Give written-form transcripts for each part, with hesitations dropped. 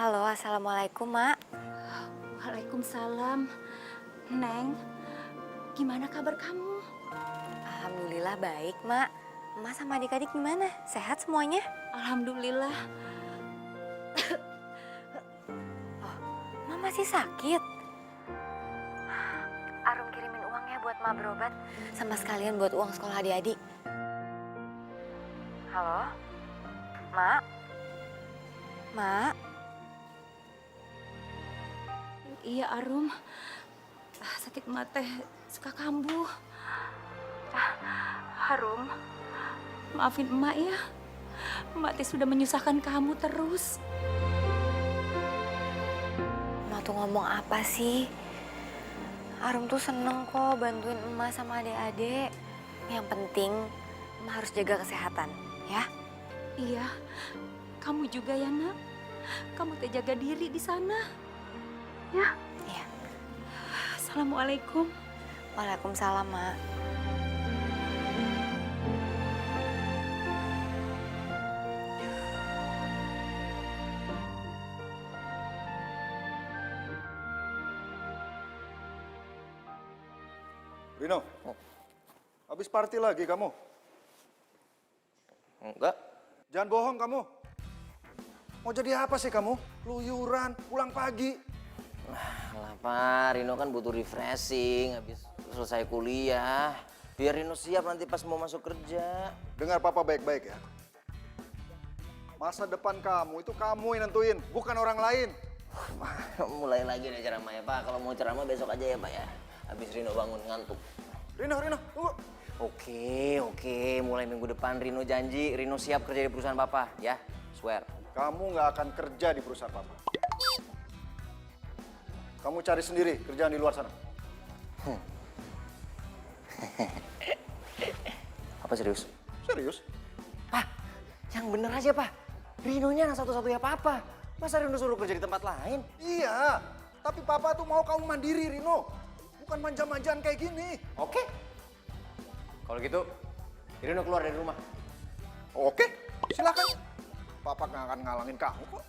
Halo, Assalamualaikum, Mak. Waalaikumsalam. Neng, gimana kabar kamu? Alhamdulillah baik, Mak. Emak sama adik-adik gimana? Sehat semuanya? Alhamdulillah. Emak masih sakit? Arum kirimin uang ya buat Mak berobat. Sama sekalian buat uang sekolah adik-adik. Halo? Mak? Mak? Iya, Arum. Sakit emak teh suka kambuh. Harum, maafin emak ya. Emak teh sudah menyusahkan kamu terus. Emak tuh ngomong apa sih? Arum tuh seneng kok bantuin emak sama adik-adik. Yang penting emak harus jaga kesehatan, ya? Iya, kamu juga ya, Nak. Kamu teh jaga diri di sana. Ya. Iya. Assalamualaikum. Waalaikumsalam, Mak. Rino, habis party lagi kamu? Enggak. Jangan bohong kamu. Mau jadi apa sih kamu? Luyuran, pulang pagi. Lah Pak, Rino kan butuh refreshing habis selesai kuliah. Biar Rino siap nanti pas mau masuk kerja. Dengar papa baik-baik ya. Masa depan kamu itu kamu yang nentuin, bukan orang lain. Mulai lagi nih ceramah ya Pak. Kalau mau ceramah besok aja ya Pak ya. Habis Rino bangun ngantuk. Rino, tunggu. Oke. Mulai minggu depan Rino janji Rino siap kerja di perusahaan Papa ya. Swear. Kamu nggak akan kerja di perusahaan papa. Kamu cari sendiri kerjaan di luar sana. Apa serius? Serius? Pak, yang bener aja Pak. Rinonya anak satu-satunya Papa. Masa Rino suruh kerja di tempat lain? Iya, tapi papa tuh mau kamu mandiri, Rino. Bukan manja-manjaan kayak gini. Oke. Kalau gitu, Rino keluar dari rumah. Oke, silakan. Papa nggak akan ngalangin kamu kok.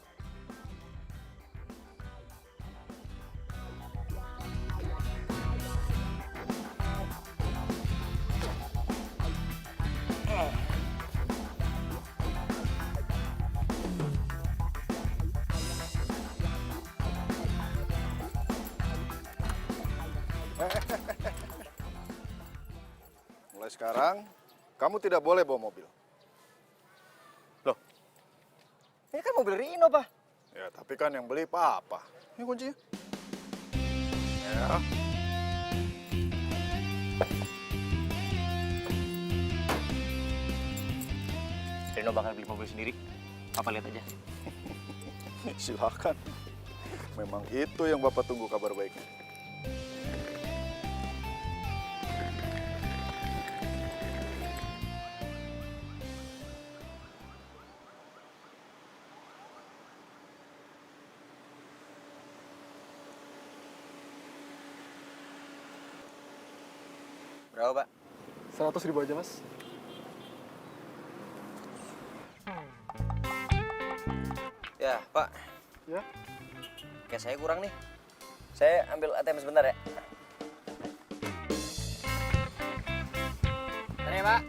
Mulai sekarang, kamu tidak boleh bawa mobil. Loh? Ini kan mobil Rino, Pak. Ya, tapi kan yang beli papa. Ini kuncinya. Ya. Rino bakal beli mobil sendiri. Papa lihat aja. Silakan. Memang itu yang Bapak tunggu kabar baiknya. Berapa, Pak? 100.000 aja, Mas. Ya, Pak. Ya. Kayak saya kurang nih. Saya ambil ATM sebentar ya. Bentar ya, Pak.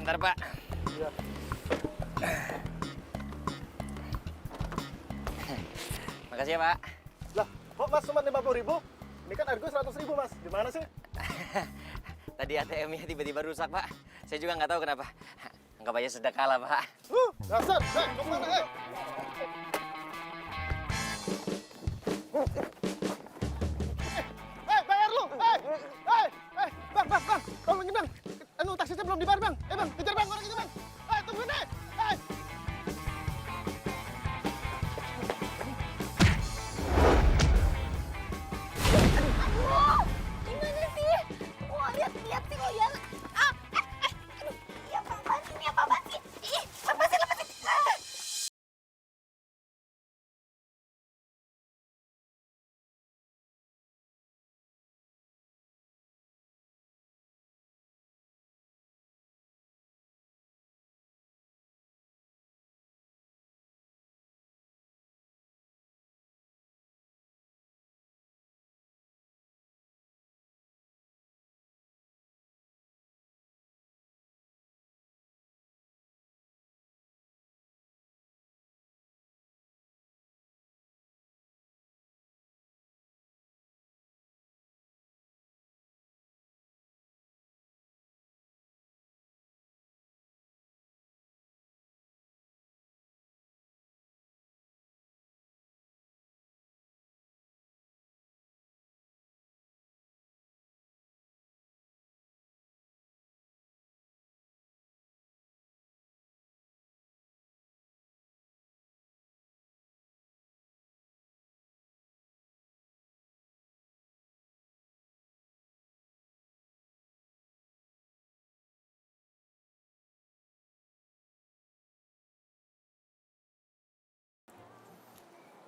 Bentar, Pak. Iya. Makasih ya, Pak. Lah, kok Mas cuma 50.000? Ini kan harga 100.000, Mas. Gimana sih? Tadi ATM-nya tiba-tiba rusak, Pak. Saya juga nggak tahu kenapa. Anggap aja sedekah lah, Pak. Dasar. Mau kemana, bayar lu! Bang! Tolongin, Bang! Taksinya belum dibayar, Bang! Bang, kejar, Bang! Orang itu, Bang! Tungguin, Gimana sih? Wah, lihat sih kok ya.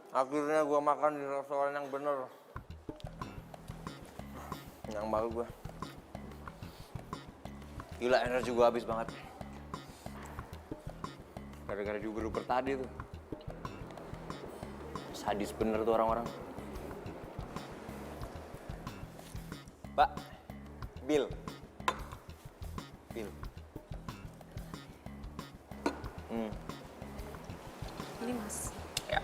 Akhirnya gue makan di restoran yang bener. Yang banget gue. Gila, energi gue habis banget. Gara-gara diuber-uber tadi tuh. Sadis bener tuh orang-orang. Pak, Bill. Bill. Ini Mas. Ya.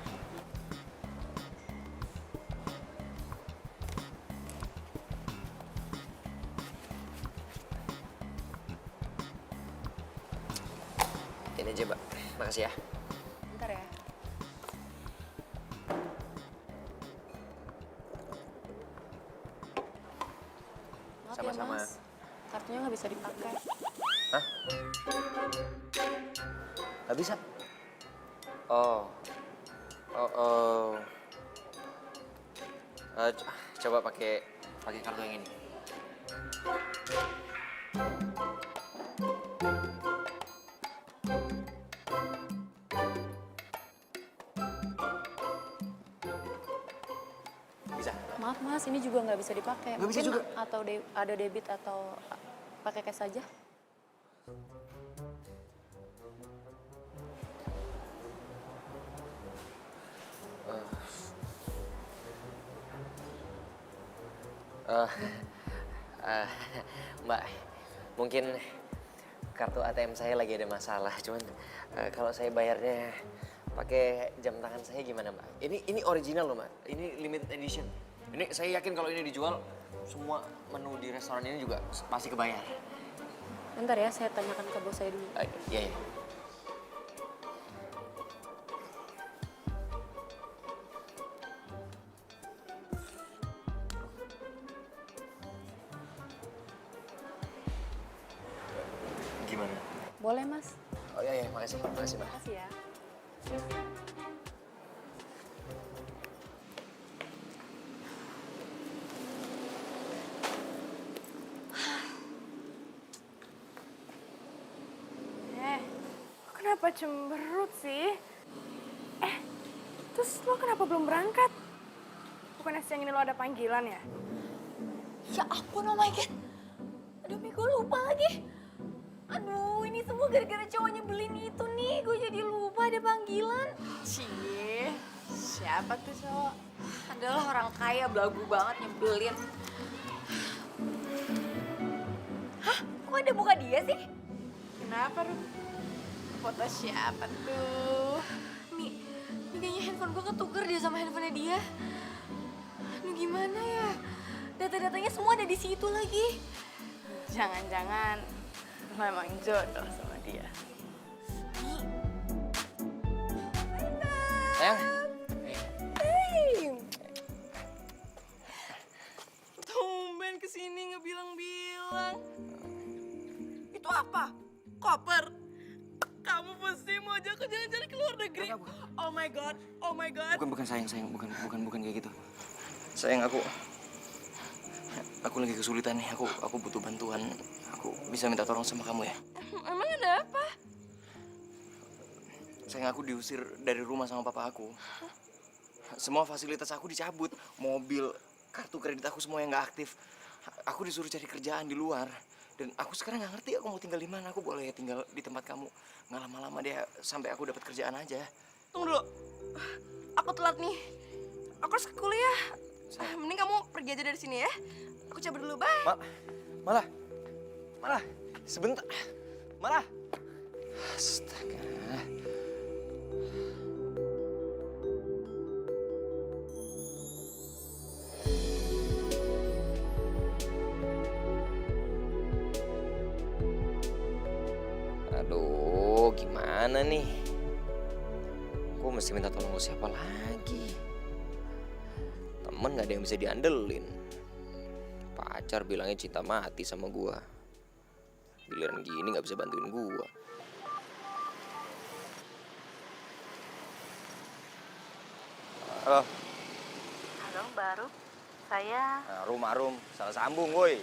Ini aja, Mbak. Makasih ya. Bentar ya. Maaf Sama-sama. ya Mas, kartunya nggak bisa dipakai. Hah? Gak bisa? Oh. Oh. Coba pakai kartu yang ini. Bisa? Maaf Mas, ini juga nggak bisa dipakai. Nggak bisa Mungkin juga? atau ada debit atau pakai cash saja? Mbak, mungkin kartu ATM saya lagi ada masalah. Cuman kalau saya bayarnya pakai jam tangan saya gimana, Mbak? Ini original loh, Mbak. Ini limited edition. Ini saya yakin kalau ini dijual, semua menu di restoran ini juga pasti kebayar. Bentar ya, saya tanyakan ke bos saya dulu. Iya. Gimana? Boleh Mas? Oh iya, makasih, Mbak. Makasih ya. Kenapa cemberut sih? Terus lo kenapa belum berangkat? Bukannya siang ini lo ada panggilan ya? Ya ampun, oh my God. Aduh, Mi, gue lupa lagi. Aduh, ini semua gara-gara cowoknya beliin itu nih. Gue jadi lupa ada panggilan. Cie, siapa tuh cowok? Adalah orang kaya, belagu banget nyebelin. Hah? Kok ada muka dia sih? Kenapa, Ru? Foto siapa tuh? Mi kayaknya handphone gue ketuker dia sama handphonenya dia. Aduh, gimana ya? Data-datanya semua ada di situ lagi. Jangan-jangan lo emang jodoh sama dia. Sayang. Tumben kesini nggak bilang-bilang. Itu apa? Koper? Kamu pasti mau ajak aku jalan-jalan ke luar negeri? Oh my god, oh my god. Bukan sayang, bukan kayak gitu. Sayang, aku lagi kesulitan nih. Aku butuh bantuan. Aku bisa minta tolong sama kamu ya? Emang ada apa? Sayang, aku diusir dari rumah sama papa aku. Semua fasilitas aku dicabut. Mobil, kartu kredit aku semua yang nggak aktif. Aku disuruh cari kerjaan di luar. Dan aku sekarang nggak ngerti aku mau tinggal di mana. Aku boleh tinggal di tempat kamu nggak lama-lama deh sampai aku dapat kerjaan aja. Tunggu dulu. Aku telat nih. Aku harus ke kuliah. Mending kamu pergi aja dari sini ya. Aku cabut dulu, bye. Malah sebentar. Astaga. Aduh, gimana nih? Gue mesti minta tolong ke siapa lagi? Temen gak ada yang bisa diandelin. Pacar bilangnya cinta mati sama gue. Giliran gini gak bisa bantuin gue. Halo. Halo, baru saya Arum, salah sambung, woi.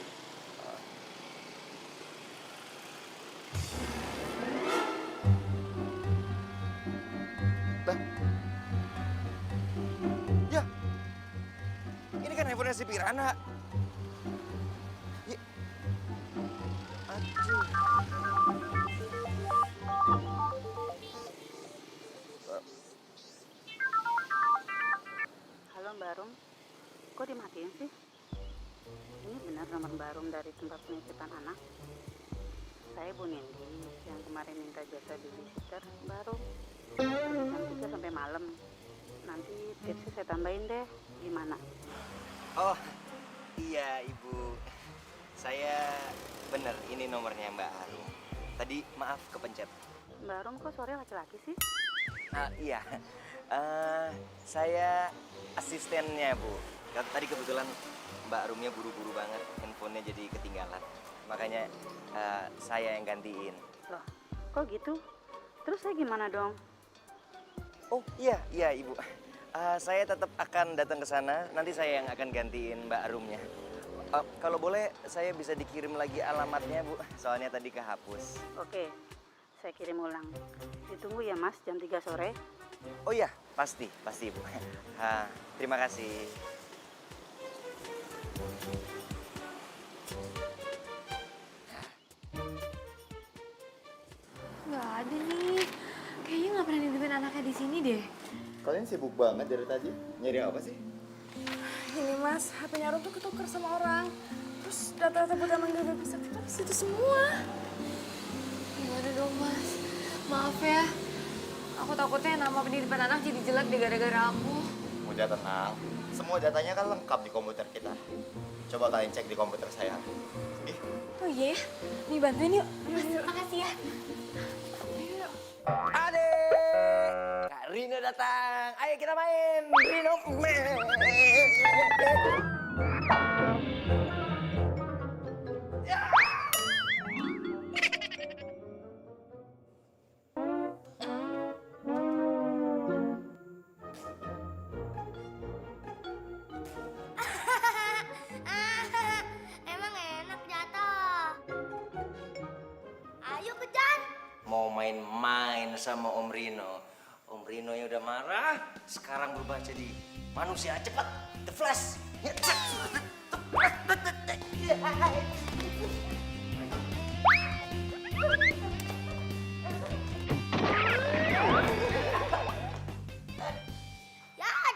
pacarnya si Pirana. Ya. Aduh. Halo Mbak Rum, kok dimatiin sih? Ini benar nomor Mbak Rum dari tempat penitipan anak? Saya Bu Nindi yang kemarin minta jasa babysitter Mbak Rum. Jam 3 sampai malam. Nanti tipsnya saya tambahin deh, gimana? Oh, iya Ibu. Saya bener, ini nomornya Mbak Arum. Tadi maaf kepencet. Mbak Rum kok sore laki-laki sih? Iya, saya asistennya Bu. Tadi kebetulan Mbak Rumnya buru-buru banget, handphonenya jadi ketinggalan. Makanya saya yang gantiin. Loh, kok gitu? Terus saya gimana dong? Oh iya Ibu. Saya tetap akan datang ke sana. Nanti saya yang akan gantiin Mbak Rumnya. Kalau boleh, saya bisa dikirim lagi alamatnya Bu. Soalnya tadi kehapus. Oke, saya kirim ulang. Ditunggu ya Mas, jam 3 sore. Oh iya, pasti Bu. Terima kasih. Nggak ada nih. Kayaknya nggak pernah nitipin anaknya di sini deh. Kalian sibuk banget dari tadi. Nyari apa sih? Ini mas, HP-nya Rum tuh ketuker sama orang. Terus data-data buat manggil babysitter kita di situ semua. Gimana dong mas? Maaf ya. Aku takutnya nama penitipan anak jadi jelek deh gara-gara aku. Udah tenang. Semua datanya kan lengkap di komputer kita. Coba kalian cek di komputer saya. Ih, Oh iya? Nih bantuin yuk. Mas, makasih ya. Adek, Kak Rino datang. Ayo kita main. Rino main. Emang enak jatuh. Ayo kejar. Mau main-main sama Om Rino. Om Rino yang udah marah, sekarang berubah jadi manusia. Cepat, The Flash. Ya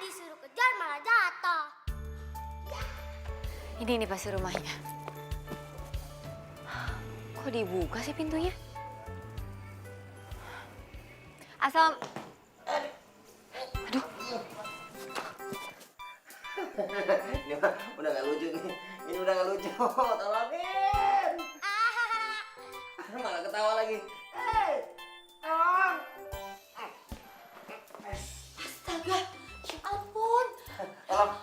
disuruh kejar malah jatuh. Ini nih pasti rumahnya. Kok dibuka sih pintunya? Asal... Aduh, Ini udah gak lucu nih. Ini udah gak lucu. Tolongin. Malah ketawa lagi. Hei, tolong. astaga, ya ampun. Tolong.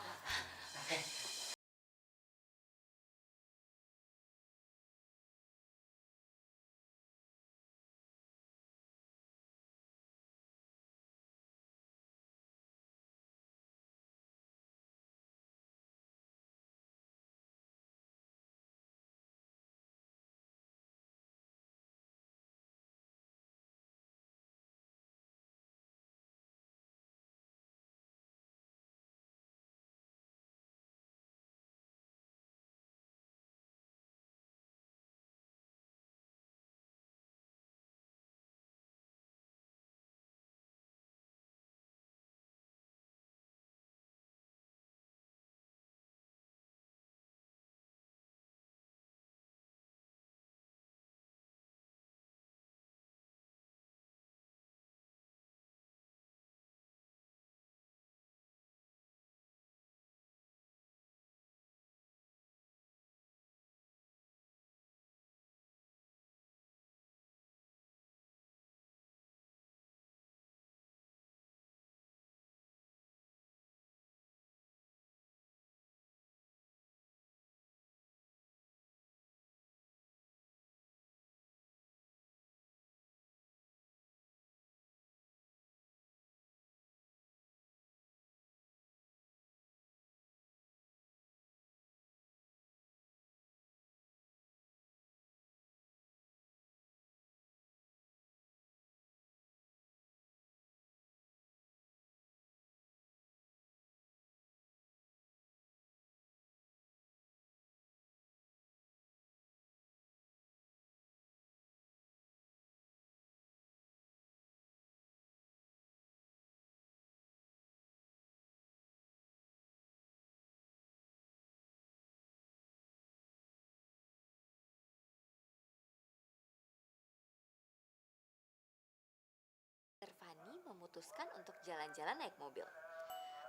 memutuskan untuk jalan-jalan naik mobil.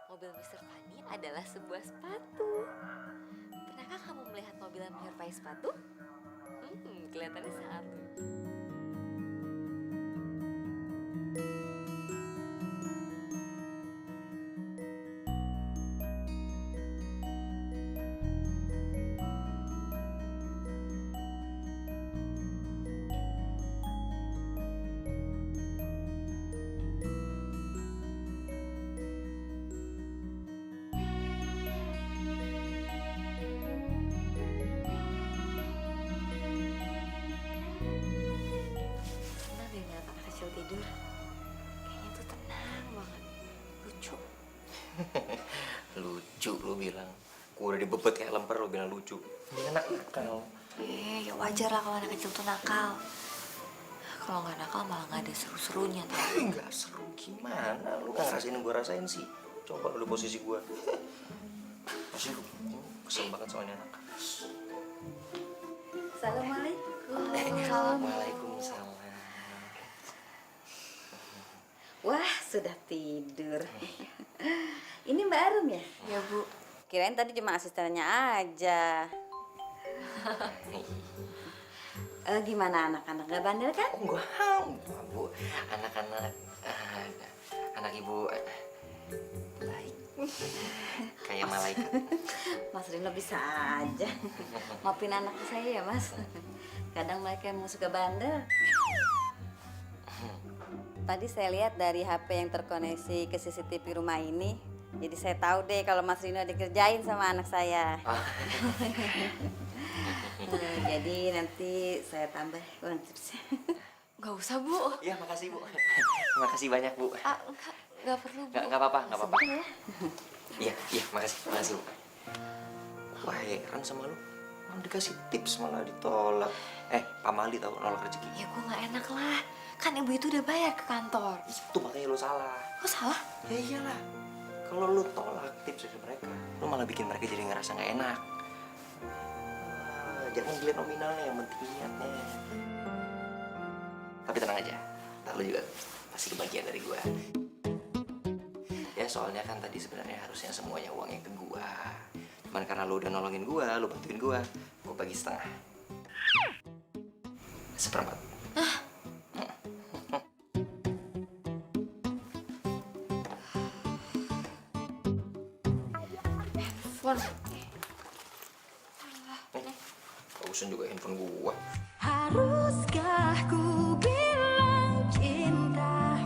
Mobil Mr. Fanny adalah sebuah sepatu. Pernahkah kamu melihat mobil yang menyerupai sepatu? Kelihatannya sangat lucu. Senang deh ngeliat anak kecil tidur. Kayaknya tuh tenang banget. Lucu. Lucu lu bilang. Gua udah dibebet kayak lemper lu bilang lucu. Ini anak nakal. Ya wajar lah kalau anak kecil tuh nakal. Kalau nggak nakal malah nggak ada seru-serunya tuh. Nggak seru gimana? Lu nggak ngerasain yang gua rasain sih. Coba lu posisi gua. Pasti lu kesel banget soalnya anak. Assalamualaikum. Waalaikumsalam. Wah, sudah tidur. Ini Mbak Arum ya? Ya Bu. Kirain tadi cuma asistennya aja. Gimana anak-anak gak bandel kan? Enggak, Bu. Anak-anak anak ibu baik. Kayak malaikat. Mas Rino bisa aja. Maafin anak saya ya Mas. Kadang mereka emang suka bandel. Tadi saya lihat dari HP yang terkoneksi ke CCTV rumah ini. Jadi saya tahu deh kalau Mas Rino dikerjain sama anak saya. Jadi nanti saya tambah uang tipsnya. Gak usah Bu. Iya, makasih Bu. Makasih banyak Bu. Nggak perlu Bu. Nggak apa-apa, nggak apa-apa. Sebentar ya. Iya, makasih Bu. Wah, heran sama lu. Malah dikasih tips malah ditolak. Pak Mali tau nolak rezeki. Ya gue nggak enak lah. Kan ibu itu udah bayar ke kantor. Itu makanya lu salah. Kok salah? Ya iyalah. Kalau lu tolak tips dari mereka, lu malah bikin mereka jadi ngerasa nggak enak. Jangan dilihat nominalnya, yang penting niatnya. Tapi tenang aja, ntar lu juga pasti kebagian dari gua. Ya soalnya kan tadi sebenarnya harusnya semuanya uangnya ke gua. Cuman karena lu udah nolongin gua, lu bantuin gua bagi setengah. Seperempat. Handphone. Bagusan juga handphone gua. Haruskah ku bilang cinta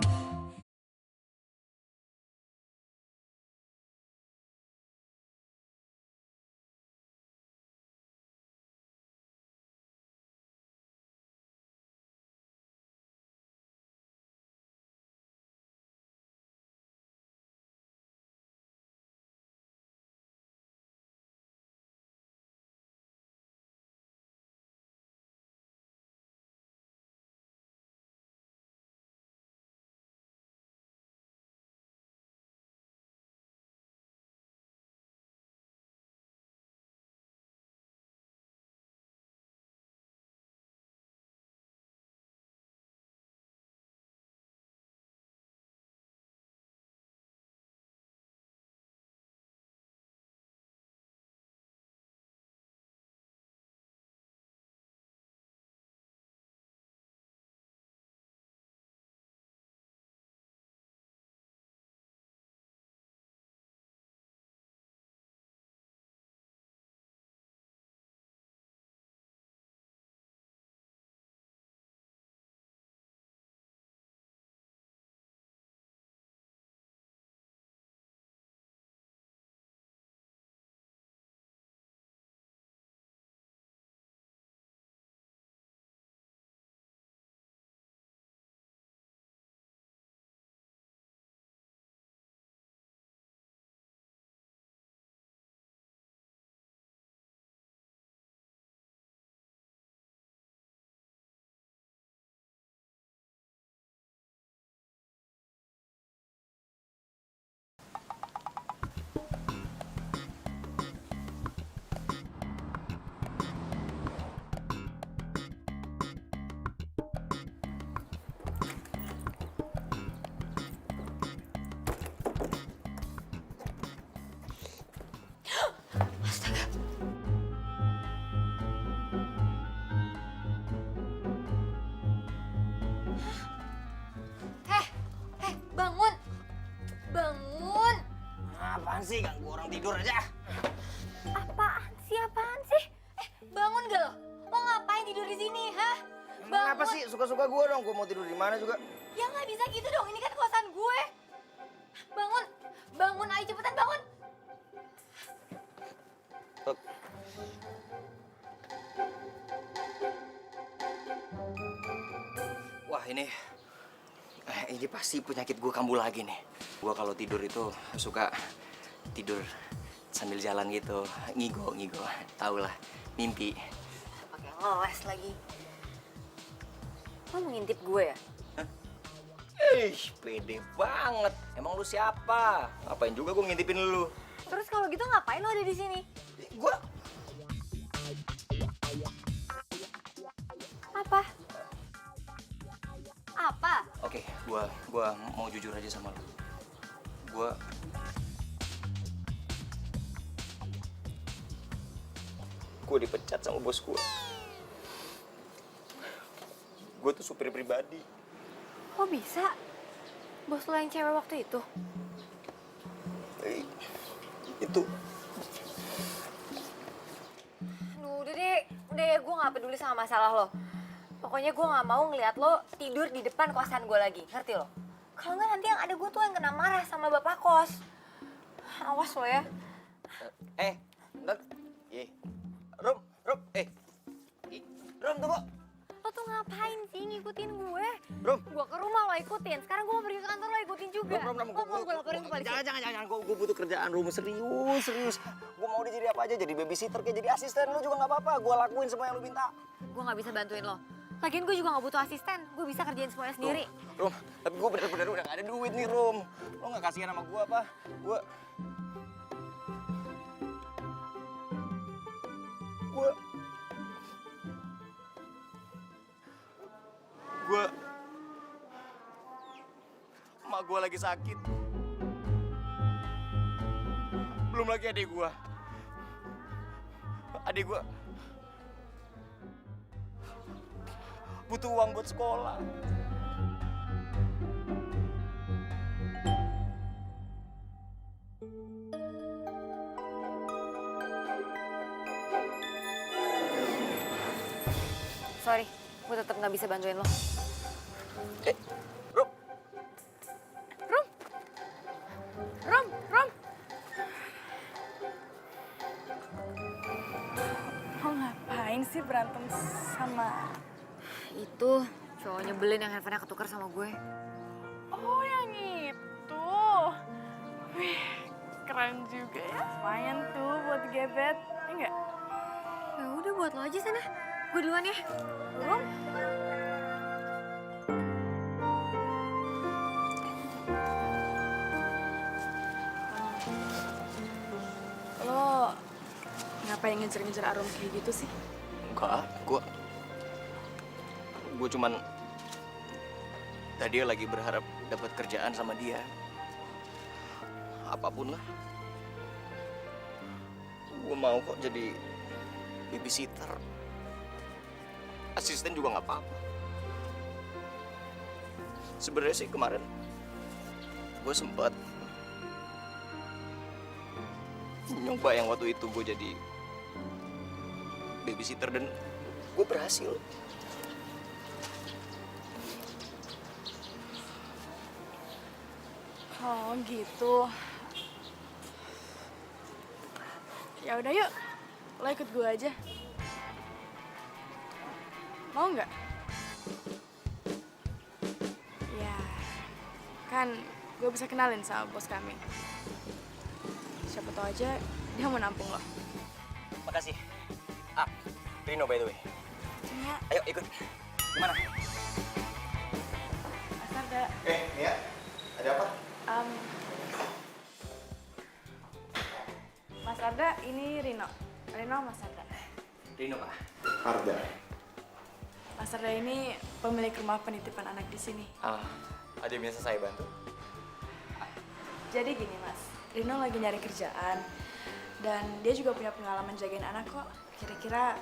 apaan sih? Ganggu orang tidur aja. Apaan sih? Bangun gak lo? Lo ngapain tidur di sini, hah? Bangun. Kenapa sih? Suka-suka gue dong. Gue mau tidur di mana juga. Ya nggak bisa gitu dong, ini kan kosan gue. Bangun, ayo cepetan bangun. Wah ini pasti penyakit gue kambuh lagi nih. Gue kalau tidur itu suka tidur sambil jalan gitu, ngigo. Tau lah, mimpi. Pakai ngeles lagi. Lo mau ngintip gue ya? Pede banget. Emang lu siapa? Ngapain juga gue ngintipin lu? Terus kalau gitu ngapain lo ada di sini? Gue Apa? Oke, gua mau jujur aja sama lu. Gue dipecat sama bos gue. Gue tuh supir pribadi. Kok bisa? Bos lo yang cewek waktu itu? Itu. Aduh, udah deh, gue gak peduli sama masalah lo. Pokoknya gue gak mau ngeliat lo tidur di depan kosan gue lagi, ngerti lo? Kalau nggak nanti yang ada gue tuh yang kena marah sama bapak kos. Awas lo ya. Bentar. Rum, Rum tunggu. Lo tuh ngapain sih ngikutin gue? Rum. Gue ke rumah lo ikutin, sekarang gue mau pergi ke kantor lo ikutin juga. Rum, gue laporin ke polisi. Jangan. Gue butuh kerjaan, Rum. Serius. Gue mau jadi apa aja, jadi babysitter, kayak jadi asisten lu juga nggak apa-apa. Gue lakuin semua yang lu minta. Gue gak bisa bantuin lo. Lagian gue juga gak butuh asisten, gue bisa kerjain semuanya sendiri. Rum, tapi gue bener-bener udah gak ada duit nih, Rum. Lo gak kasihan sama gue apa? Gue emak gue lagi sakit. Belum lagi adik gue. Adik gue butuh uang buat sekolah. Sorry, gue tetap gak bisa bantuin lo. Rom. Lo ngapain sih berantem sama... Itu cowok nyebelin yang handphonenya ketukar sama gue. Oh, yang itu. Wih, keren juga ya. Lumayan tuh buat gebet. Enggak? Ya udah buat lo aja sana. Gue duluan ya. Rom? Lo ngapain ngejar-ngejar Arum kayak gitu sih? Enggak, gue cuman tadi lagi berharap dapat kerjaan sama dia. Apapun lah. Gue mau kok jadi babysitter. Asisten juga nggak apa-apa. Sebenarnya sih kemarin gue sempat nyoba yang waktu itu gue jadi babysitter dan gue berhasil. Oh gitu. Ya udah yuk, lo ikut gue aja. Mau nggak? Ya, kan gue bisa kenalin sama bos kami. Siapa tahu aja dia mau nampung lo. Makasih. Rino by the way. Ya. Ayo ikut. Gimana? Mas Arda. Nia, ada apa? Mas Arda, ini Rino. Rino, Mas Arda. Rino, Pak. Arda. Mas Arda ini pemilik rumah penitipan anak di sini. Ada yang biasa saya bantu? Jadi gini Mas, Rino lagi nyari kerjaan. Dan dia juga punya pengalaman jagain anak kok. Kira-kira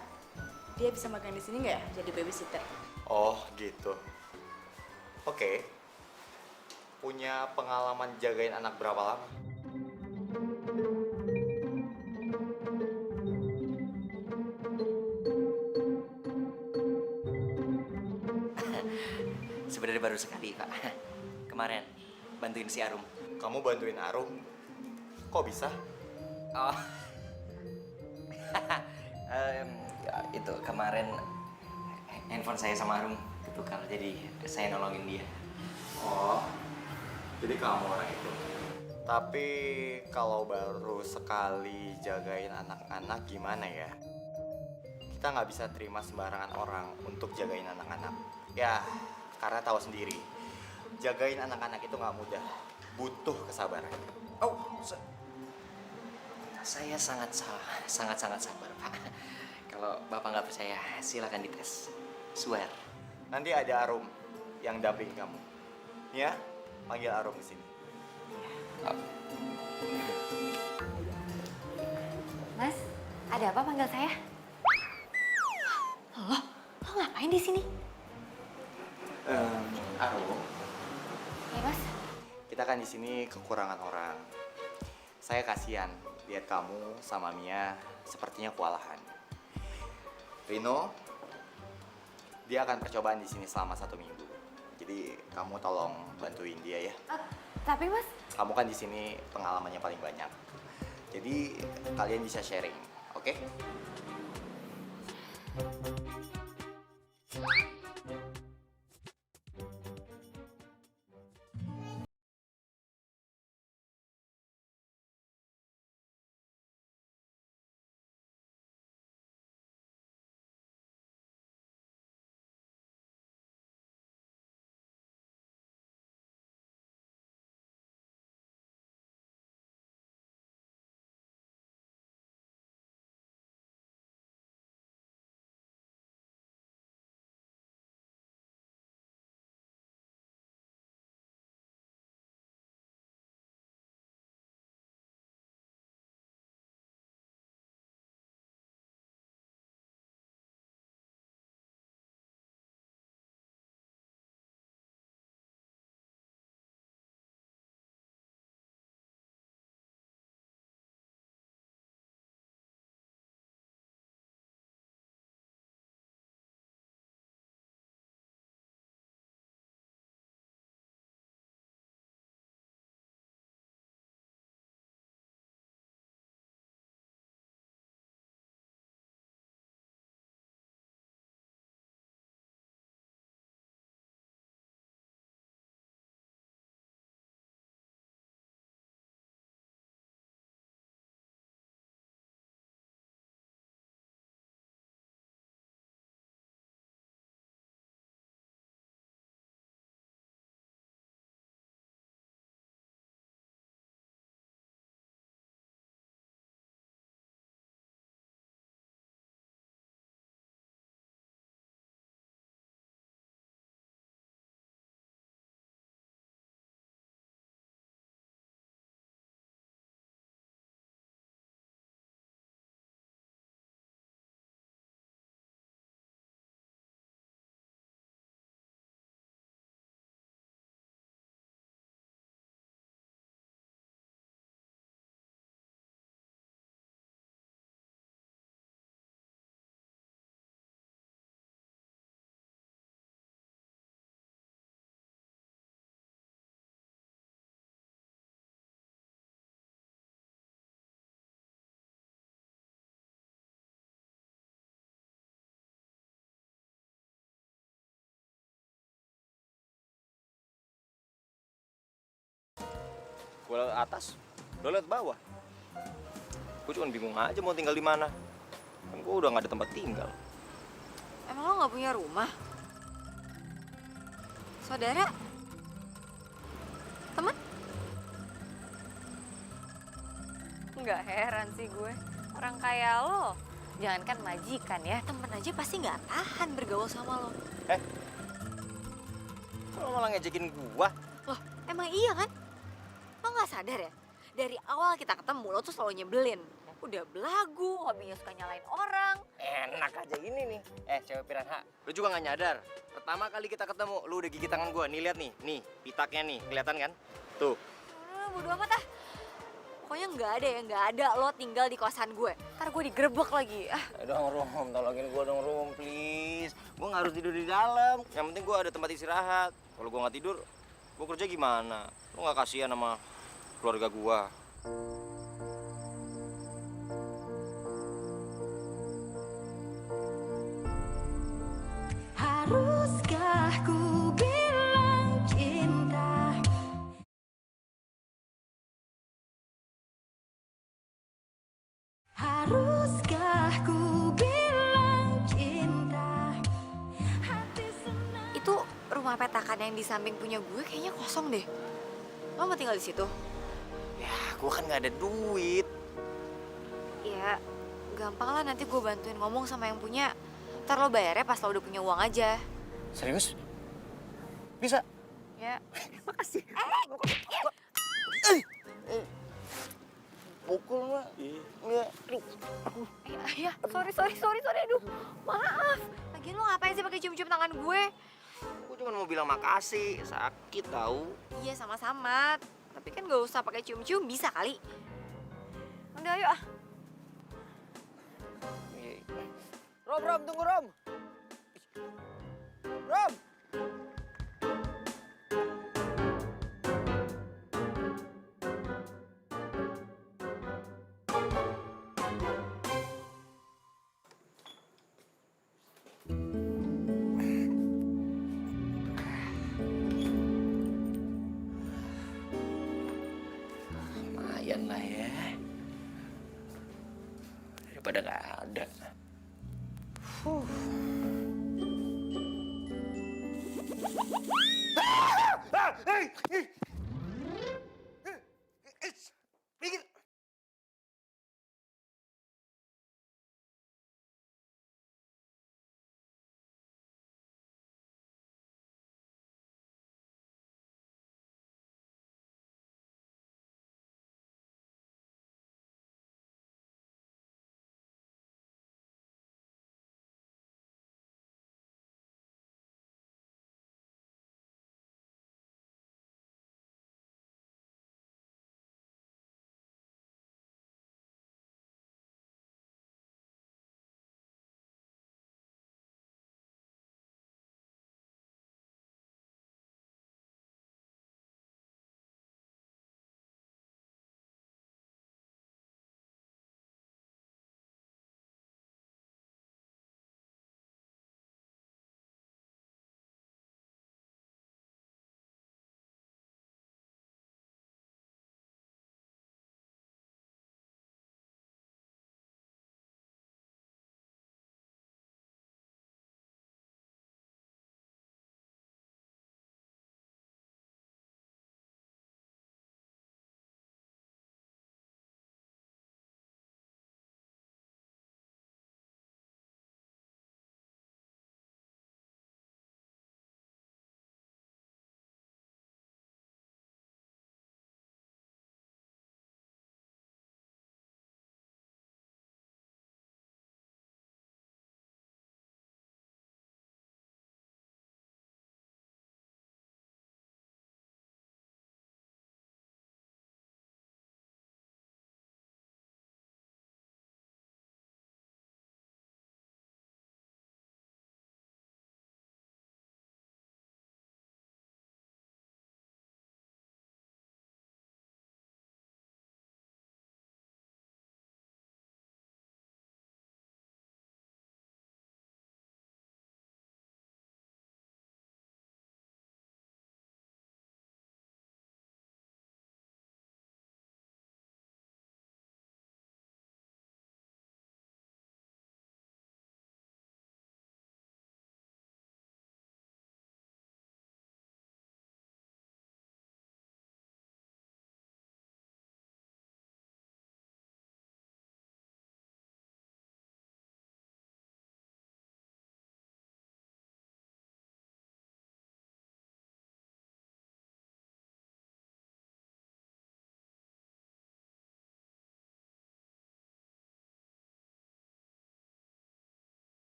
dia bisa magang di sini nggak ya jadi babysitter? Oh gitu. Oke. Punya pengalaman jagain anak berapa lama? sebenarnya baru sekali, Pak. Kemarin bantuin si Arum. Kamu bantuin Arum? Kok bisa? Oh. Ya, itu kemarin handphone saya sama Arum ketukar, jadi saya nolongin dia. Oh, jadi kamu orang itu. Tapi kalau baru sekali jagain anak-anak gimana ya? Kita nggak bisa terima sembarangan orang untuk jagain anak-anak. Ya, karena tahu sendiri, jagain anak-anak itu nggak mudah, butuh kesabaran. Oh, saya sangat sabar, Pak. Kalau Bapak nggak percaya, silakan dites. Swear. Nanti ada Arum yang damping kamu. Ya, panggil Arum ke sini. Mas, ada apa panggil saya? Lo ngapain di sini? Arum, Ya mas, kita kan di sini kekurangan orang. Saya kasihan lihat kamu sama Mia sepertinya kewalahan. Rino, dia akan percobaan di sini selama 1 minggu. Jadi kamu tolong bantuin dia ya. tapi mas, Kamu kan di sini pengalamannya paling banyak. Jadi kalian bisa sharing, oke? Gue liat atas, lo liat bawah. Gue cuma bingung aja mau tinggal di mana. Kan gue udah gak ada tempat tinggal. emang lo nggak punya rumah? Saudara? Temen? Nggak heran sih gue. Orang kaya lo, jangankan majikan ya, temen aja pasti nggak tahan bergaul sama lo. Lo malah ngejekin gua. Loh, emang iya kan? Lo nggak sadar ya? Dari awal kita ketemu, lo tuh selalu nyebelin. Udah belagu, hobinya suka nyalain orang. Enak aja ini nih. Cewek piranha, lu juga gak nyadar. Pertama kali kita ketemu, lu udah gigit tangan gua. Nih lihat nih, pitaknya nih, kelihatan kan? Tuh. Bodo amat ah. Pokoknya nggak ada lo tinggal di kosan gue. Ntar gue digerebek lagi. Ah, Dong Rom, tolongin gue dong Rom, please. Gue nggak harus tidur di dalam. Yang penting gue ada tempat istirahat. Kalau gue nggak tidur, gue kerja gimana? Lo nggak kasihan sama keluarga gue? Haruskah ku bilang cinta? Haruskah ku bilang cinta? Hati senang. itu rumah petakan yang di samping punya gue kayaknya kosong deh. Lo mau tinggal di situ? Ya, gue kan nggak ada duit. Ya, gampang lah nanti gue bantuin ngomong sama yang punya. Ntar lo bayarnya pas lo udah punya uang aja. Serius? Bisa? Ya. Makasih. Pukul mah. Iya. Ya, sorry. Aduh, maaf. Lagian lo ngapain sih pakai cium-cium tangan gue? Gue cuma mau bilang makasih. Sakit tahu. Iya, sama-sama. Tapi kan gak usah pakai cium-cium, bisa kali. Udah, yuk ah. Rom, tunggu Rom. Rom. Lumayan lah ya. Daripada nggak ada. Hey!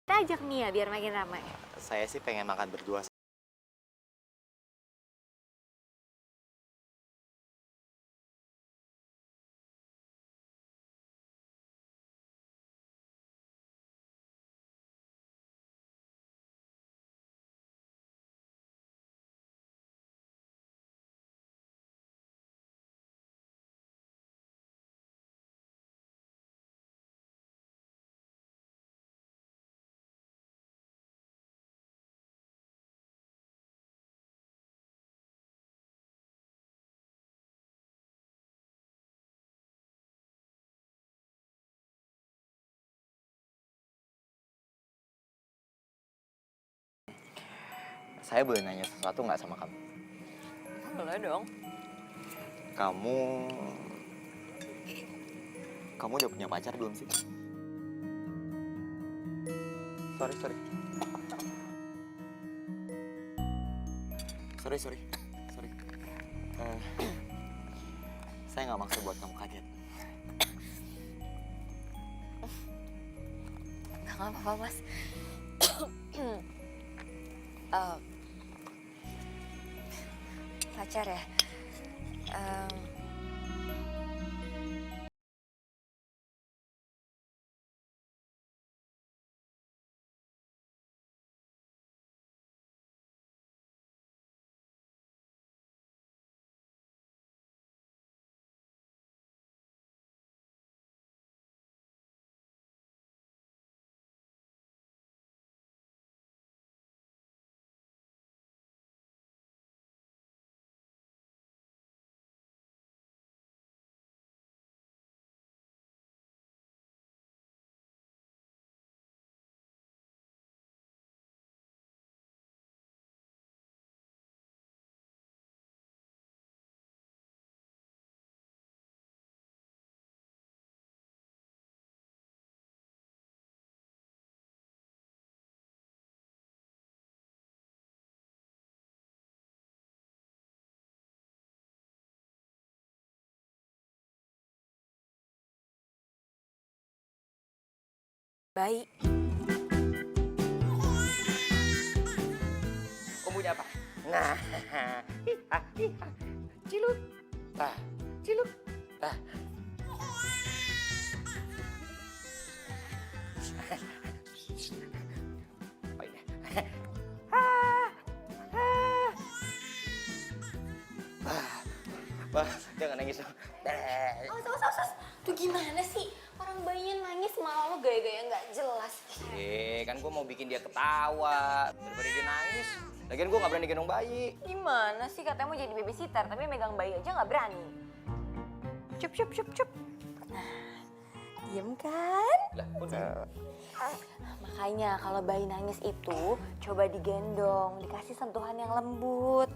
Kita ajak Mia biar makin ramai. Saya sih pengen makan berdua. Saya boleh nanya sesuatu nggak sama kamu? Boleh dong. Kamu... Kamu udah punya pacar belum sih? Sorry. Sorry. Saya nggak maksud buat kamu kaget. Nggak apa-apa, Mas. Pacar ya? Baik. Kau punya apa? Nah, ciluk. Ciluk. Oh ini. Jangan nangis dong. Awas. Tuh gimana sih? Orang bayinya nangis malah lo gaya-gaya nggak jelas. Kan gue mau bikin dia ketawa daripada dia nangis. Lagian gue nggak berani gendong bayi. Gimana sih katanya mau jadi babysitter tapi megang bayi aja nggak berani. Cup. Nah, diem kan? Lah, udah. Makanya kalau bayi nangis itu coba digendong, dikasih sentuhan yang lembut.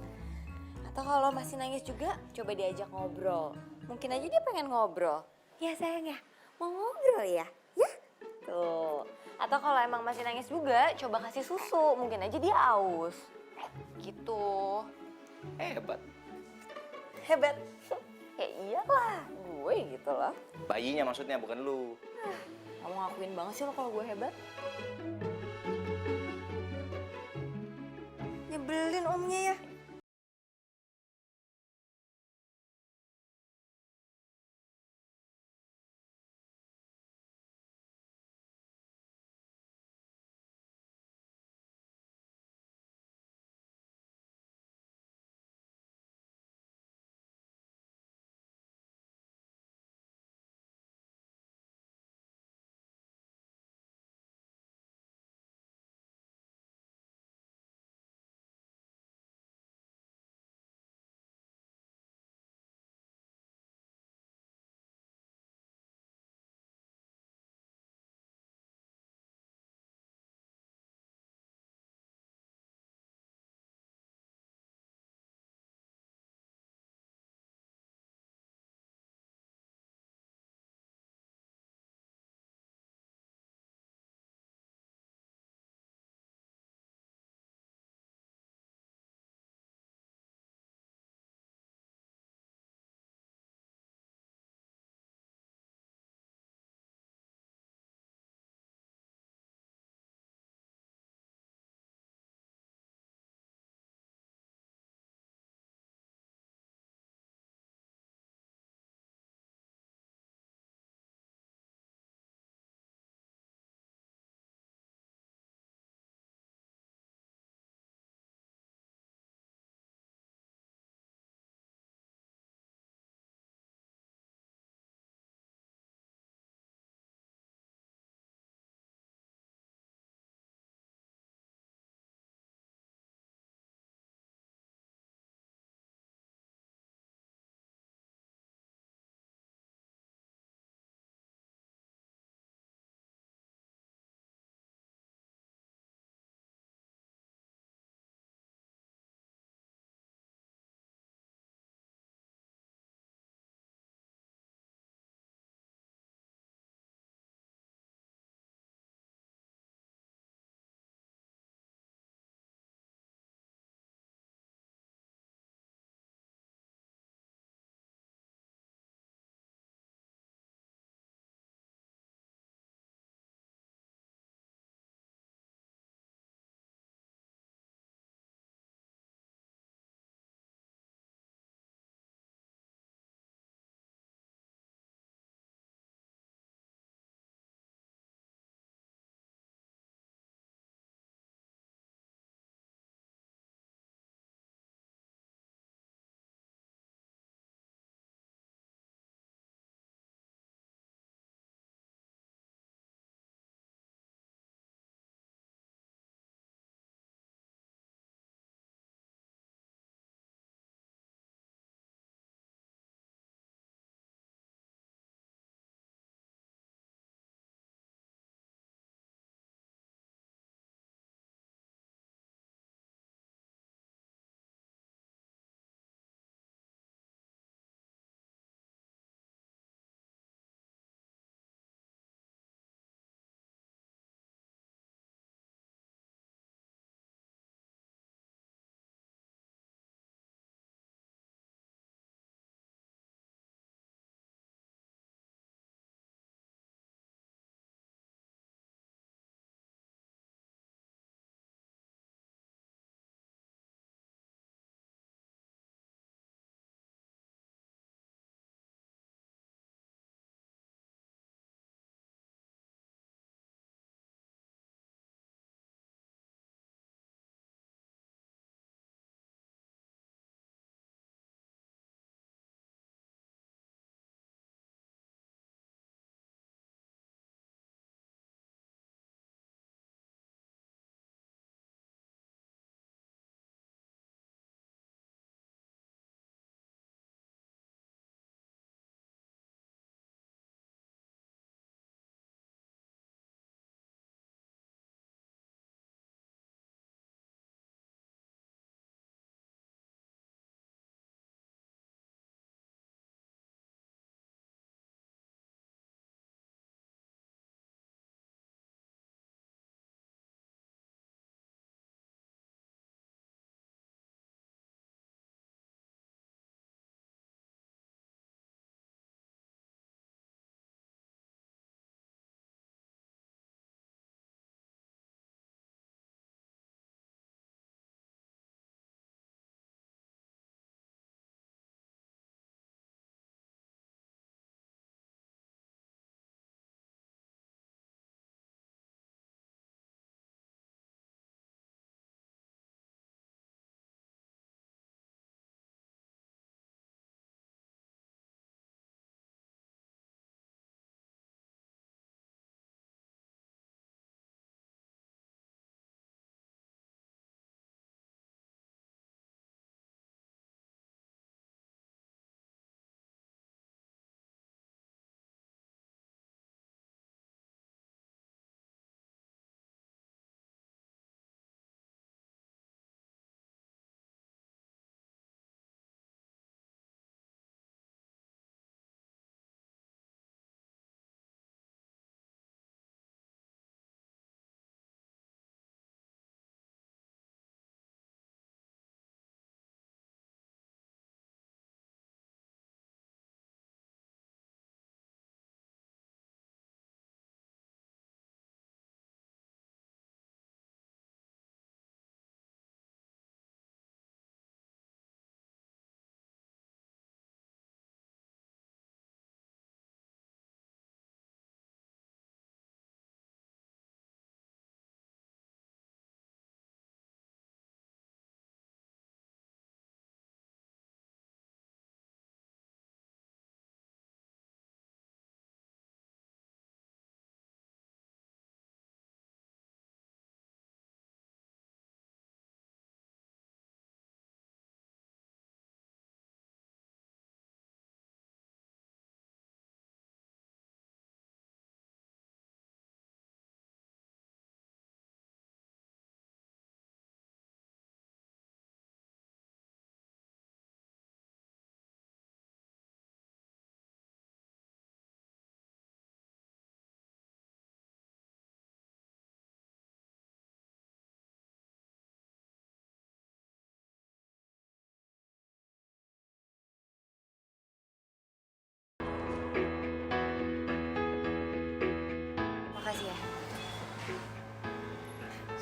Atau kalau masih nangis juga coba diajak ngobrol. Mungkin aja dia pengen ngobrol. Ya sayang ya, mau ngobrol ya? Ya? Tuh. Atau kalau emang masih nangis juga coba kasih susu, mungkin aja dia aus. Gitu. Hebat. Ya iyalah, gue gitu loh. Bayinya maksudnya, bukan lu. Kamu ngakuin banget sih lo kalau gue hebat. Nyebelin omnya ya.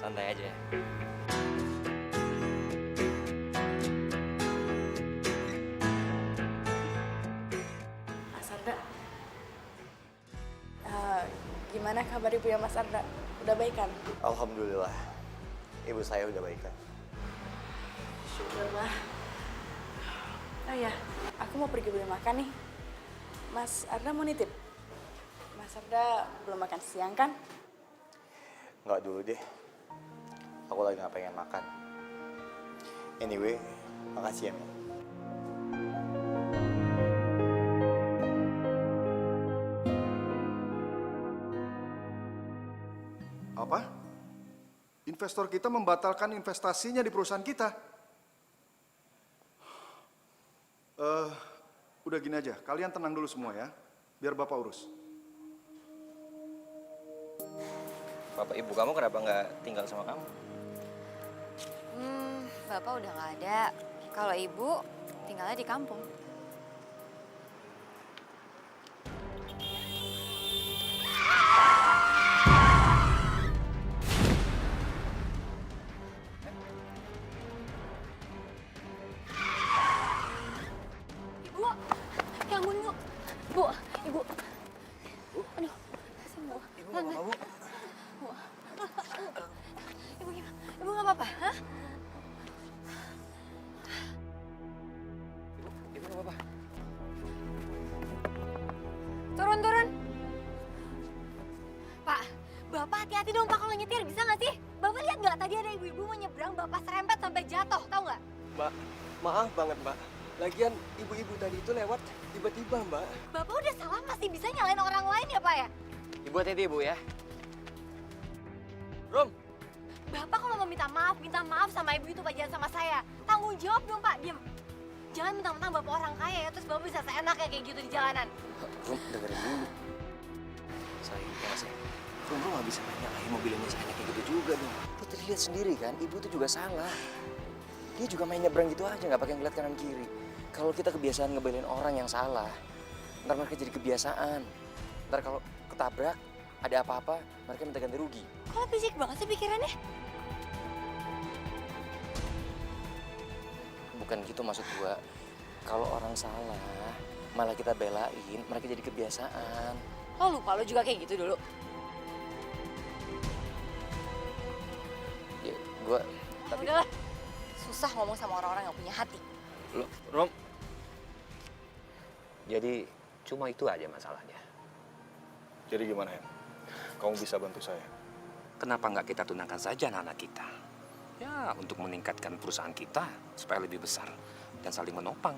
santai aja. Mas Arda, gimana kabar ibu ya Mas Arda? Udah baik kan? Alhamdulillah, ibu saya udah baikan. Syukurlah. Oh ya, aku mau pergi beli makan nih. Mas Arda mau nitip? Mas Arda belum makan siang kan? Nggak dulu deh, aku lagi nggak pengen makan. Anyway, makasih ya, Mel. Apa? Investor kita membatalkan investasinya di perusahaan kita. Udah gini aja, kalian tenang dulu semua ya, biar Bapak urus. Bapak ibu kamu kenapa nggak tinggal sama kamu? Bapak udah nggak ada. Kalau ibu tinggalnya di kampung. Ibu, ya ampun bu. Bu, ibu. Aduh, kasih bu. Ibu nggak apa-apa, Bu? Ibu gimana? Ibu nggak apa-apa, hah? Ibu nggak apa-apa. Turun, turun. Pak, Bapak hati-hati dong Pak kalau nyetir, bisa nggak sih? Bapak lihat nggak tadi ada ibu-ibu mau nyebrang, Bapak serempet sampai jatuh, tahu nggak? Mbak, maaf banget Mbak. Lagian ibu-ibu tadi itu lewat tiba-tiba Mbak. Bapak udah salah masih bisa nyalain orang lain ya Pak ya? Ibu hati-hati ibu ya. Rom, Bapak kalau mau minta maaf sama ibu itu Pak, jangan sama saya. Tanggung jawab dong Pak, diam. Jangan mentang-mentang Bapak orang kaya ya, terus Bapak bisa seenaknya kayak gitu di jalanan. Rum, dengerin dulu. Saya, ya saya. Rum, lu nggak bisa nanya mobilnya saya kayak gitu juga dong. Lu tadi lihat sendiri kan, ibu tuh juga salah. Dia juga main nyebrang gitu aja, nggak pakai ngeliat kanan kiri. Kalau kita kebiasaan ngebelain orang yang salah, ntar mereka jadi kebiasaan. Ntar kalau ketabrak, ada apa-apa, mereka minta ganti rugi. Kok fisik banget sih pikirannya? Bukan gitu maksud gua. Kalau orang salah, malah kita belain, mereka jadi kebiasaan. Lo lupa lo juga kayak gitu dulu. Ya, gua... Tapi... Udahlah, susah ngomong sama orang-orang yang punya hati. Lo, Rom. Jadi cuma itu aja masalahnya. Jadi gimana ya? Kamu bisa bantu saya? Kenapa nggak kita tunangkan saja anak-anak kita? Ya, untuk meningkatkan perusahaan kita supaya lebih besar dan saling menopang.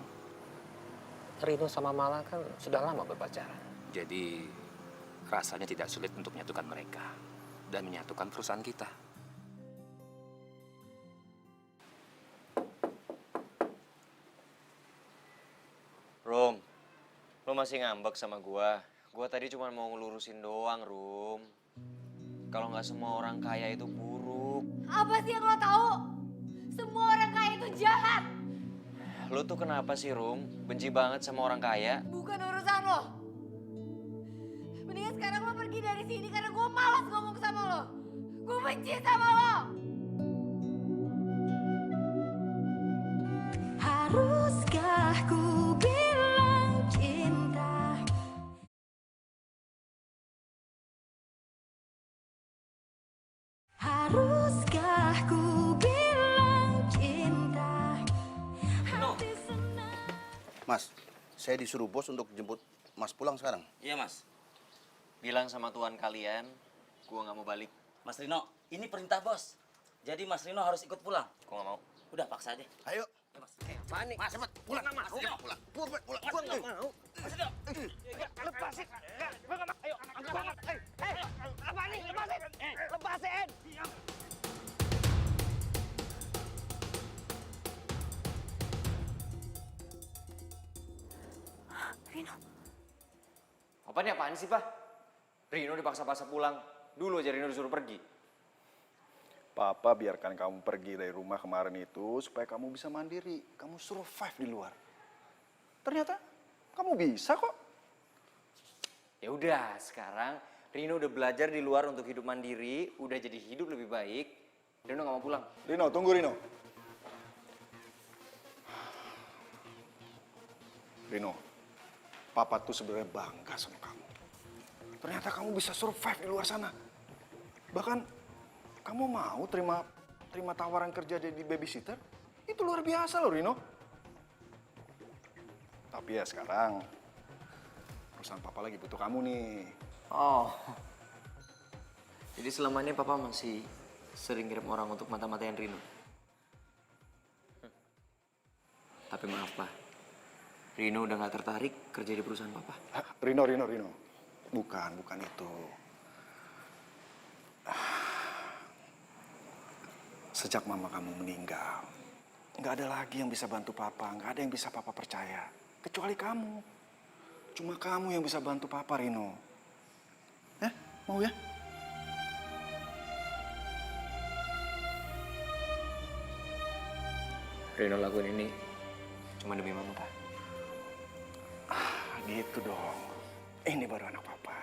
Rino sama Mala kan sudah lama berpacaran. Jadi rasanya tidak sulit untuk menyatukan mereka dan menyatukan perusahaan kita. Rom, lo masih ngambek sama gua. Gua tadi cuma mau ngelurusin doang, Rom. Kalau nggak semua orang kaya itu buruk. Apa sih yang lo tahu? Semua orang kaya itu jahat. Lo tuh kenapa sih, Rom? Benci banget sama orang kaya? Bukan urusan lo. Mendingan sekarang lo pergi dari sini karena gue malas ngomong sama lo. Gue benci sama lo. Haruskah ku bilang cinta? Haruskah ku bilang cinta? Mas, saya disuruh bos untuk jemput Mas pulang sekarang. Iya, Mas. Bilang sama tuan kalian, gua nggak mau balik. Mas Rino, ini perintah bos. Jadi Mas Rino harus ikut pulang. Gua nggak mau. Udah, paksa aja. Ayo. Ya, Mas. Panik. Mas, cepet. Pulang. Mas, pulang. Pulang. Pulang. Mas nggak mau. Mas Rino. Lepasin. Ayo, angkat banget. Apa nih? Lepasin. Lepasin. Rino. Apaan sih, Pak? Rino dipaksa-paksa pulang. Dulu aja Rino disuruh pergi. Papa biarkan kamu pergi dari rumah kemarin itu supaya kamu bisa mandiri. Kamu survive di luar. Ternyata kamu bisa kok. Ya udah, sekarang Rino udah belajar di luar untuk hidup mandiri, udah jadi hidup lebih baik. Rino nggak mau pulang. Rino, tunggu Rino. Rino, Papa tuh sebenarnya bangga sama kamu. Ternyata kamu bisa survive di luar sana. Bahkan kamu mau terima tawaran kerja jadi babysitter? Itu luar biasa loh Rino. Tapi ya sekarang perusahaan Papa lagi butuh kamu nih. Oh, jadi selama ini Papa masih sering kirim orang untuk mata-matain Rino. Tapi maaf Pak, Rino udah gak tertarik kerja di perusahaan Papa. Rino. Bukan itu. Sejak mama kamu meninggal, nggak ada lagi yang bisa bantu Papa, nggak ada yang bisa Papa percaya. Kecuali kamu. Cuma kamu yang bisa bantu Papa, Rino. Mau ya? Rino lakuin ini cuma demi Mama, Pak. Gitu dong. Ini baru anak Papa.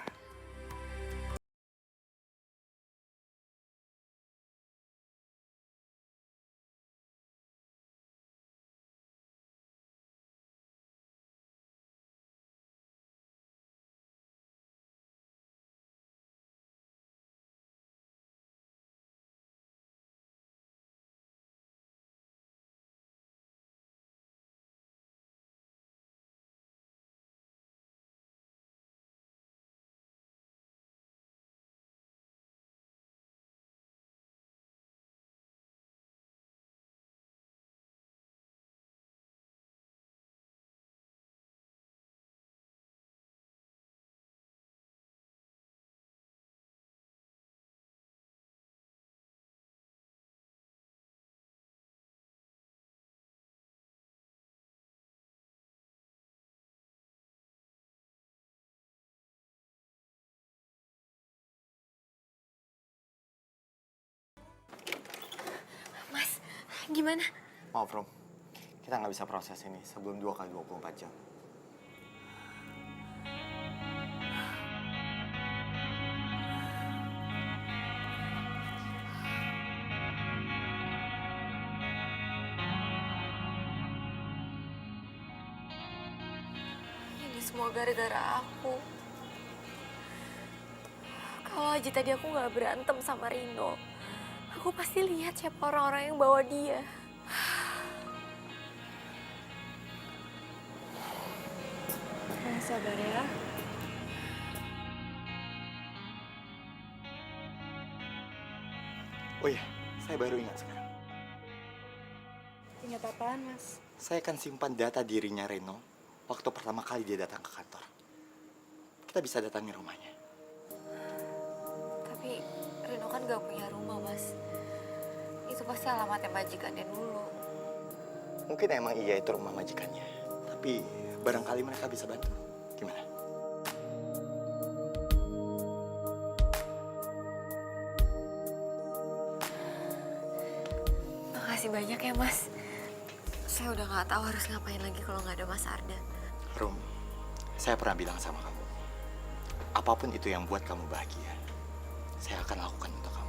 Mas, gimana? Maaf, Rom. Kita nggak bisa proses ini sebelum 2 kali 24 jam. Ini semua gara-gara aku. Kalau aja tadi aku nggak berantem sama Rino, aku pasti lihat siapa orang-orang yang bawa dia. Sabar ya. Oh iya, saya baru ingat sekarang. Ingat apaan, Mas? Saya akan simpan data dirinya Reno waktu pertama kali dia datang ke kantor. Kita bisa datangi rumahnya. Tapi Rino kan gak punya rumah, Mas. Itu pasti alamatnya majikannya dulu. Mungkin emang iya itu rumah majikannya. Tapi barangkali mereka bisa bantu. Gimana? Makasih banyak ya, Mas. Saya udah gak tahu harus ngapain lagi kalau gak ada Mas Arda. Rum, saya pernah bilang sama kamu, apapun itu yang buat kamu bahagia, saya akan lakukan untuk kamu.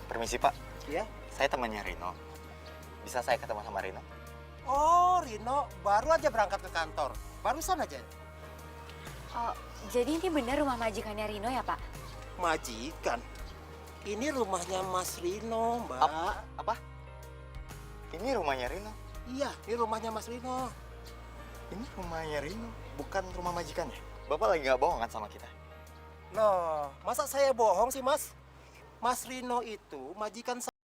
Permisi Pak. Iya? Saya temannya Rino. Bisa saya ketemu sama Rino? Oh, Rino baru aja berangkat ke kantor. Barusan aja. Oh, jadi ini benar rumah majikannya Rino ya, Pak? Majikan? Ini rumahnya Mas Rino, Mbak. Apa? Ini rumahnya Rino? Iya, ini rumahnya Mas Rino. Ini rumahnya Rino, bukan rumah majikannya. Bapak lagi nggak bohong kan sama kita? Loh, masa saya bohong sih, Mas? Mas Rino itu majikan saya.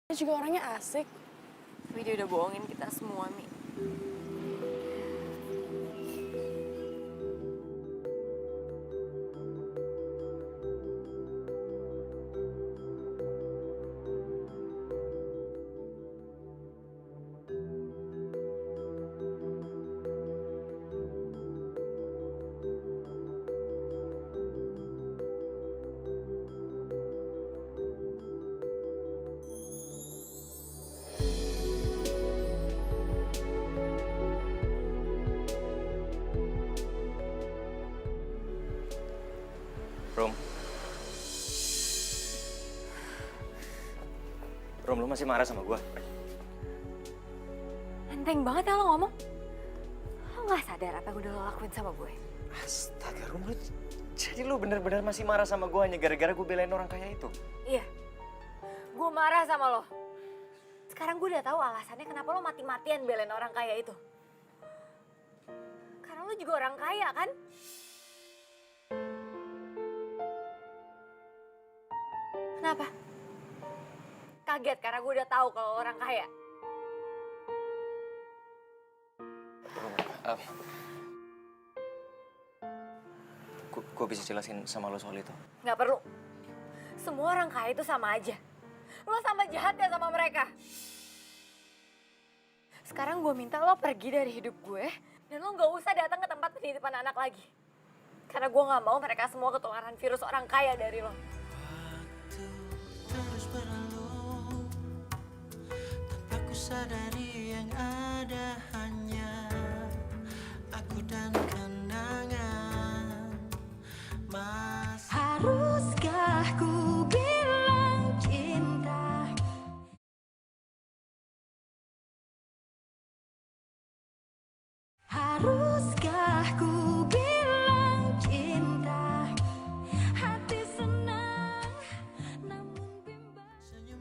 Dia juga orangnya asik. Tapi dia udah bohongin kita semua, Mi. Rom. Rom, lu masih marah sama gua? Enteng banget ya lo ngomong. Lo gak sadar apa yang udah lo lakuin sama gue? Astaga, Rom, jadi lu bener-bener masih marah sama gua hanya gara-gara gue belain orang kaya itu? Iya, gue marah sama lo. Sekarang gue udah tahu alasannya kenapa lo mati-matian belain orang kaya itu. Karena lo juga orang kaya kan? Kenapa? Kaget karena gue udah tahu kalau lo orang kaya. Gue bisa jelasin sama lo soal itu? Nggak perlu. Semua orang kaya itu sama aja. Lo sama jahat ya sama mereka. Sekarang gue minta lo pergi dari hidup gue. Dan lo nggak usah datang ke tempat penitipan anak lagi. Karena gue nggak mau mereka semua ketularan virus orang kaya dari lo. Terus berlalu tanpa ku sadari yang ada hanya aku dan kenangan. Mas, haruskah ku bilang cinta? Haruskah ku bilang cinta? Hati senang namun bimbang senyum.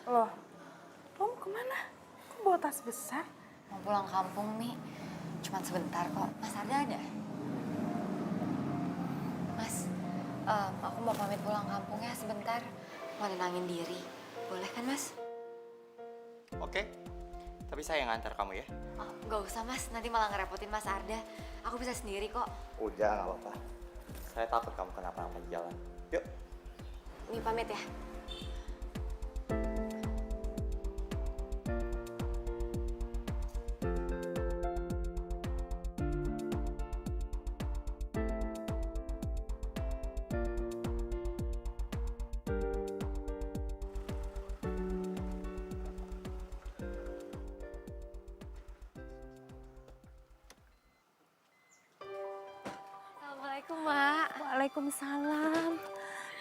Loh, lo mau kemana? Kok bawa tas besar? Mau pulang kampung nih. Cuma sebentar kok. Mas Arda ada? Mas, aku mau pamit pulang kampung ya sebentar. Mau nenangin diri. Boleh kan, Mas? Oke, tapi saya yang ngantar kamu ya. Oh, gak usah, Mas. Nanti malah ngerepotin Mas Arda. Aku bisa sendiri kok. Udah, nggak apa-apa. Saya takut kamu kenapa-napa di jalan. Yuk. Ini pamit ya. Assalamualaikum, Mak. Waalaikumsalam.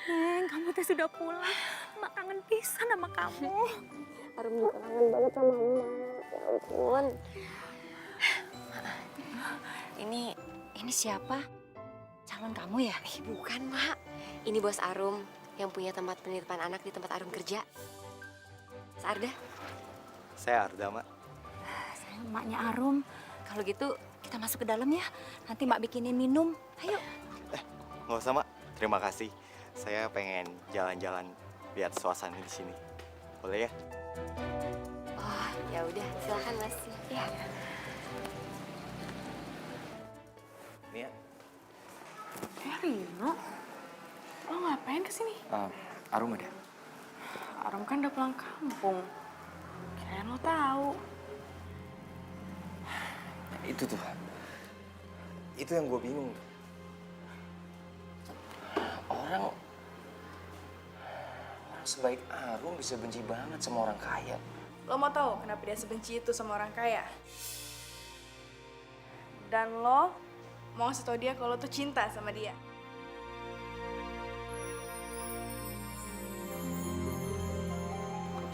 Neng, kamu teh sudah pulang. Mak kangen pisan sama kamu. Arum juga kangen banget sama emak. Ya ampun. Ini siapa? Calon kamu ya? Bukan, Mak. Ini bos Arum yang punya tempat penitipan anak di tempat Arum kerja. Mas Arda? Saya Arda, Mak. Saya emaknya Arum. Kalau gitu kita masuk ke dalam ya. Nanti Mak bikinin minum. Ayo. Nggak usah, Mak. Terima kasih. Saya pengen jalan-jalan lihat suasana di sini. Boleh ya? Oh, ya udah. Silakan, Mas. Ya. Nia, Rino, lo ngapain kesini? Arum ada? Arum kan udah pulang kampung. Kirain lo tahu. Itu tuh. Itu yang gue bingung. Orang sebaik Arum bisa benci banget sama orang kaya. Lo mau tahu kenapa dia sebenci itu sama orang kaya? Dan lo mau ngasih tau dia kalau lo tuh cinta sama dia.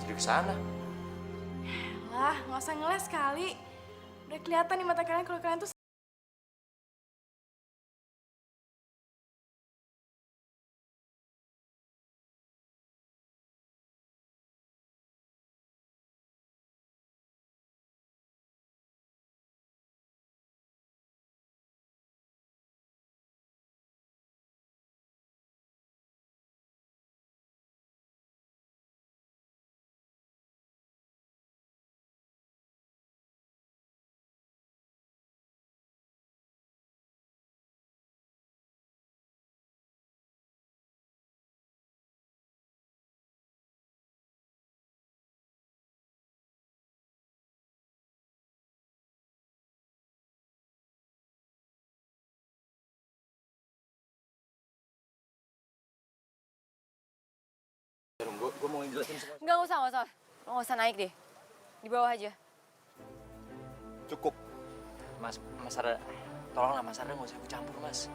Jadi kesana. Lah, nggak usah ngeles kali. Udah kelihatan di mata kalian kalau kalian tuh Gue mau ngejelasin semua. Nggak usah. Lo nggak usah naik deh. Di bawah aja. Cukup. Mas Arda, tolonglah Mas Arda nggak usah ikut campur, Mas.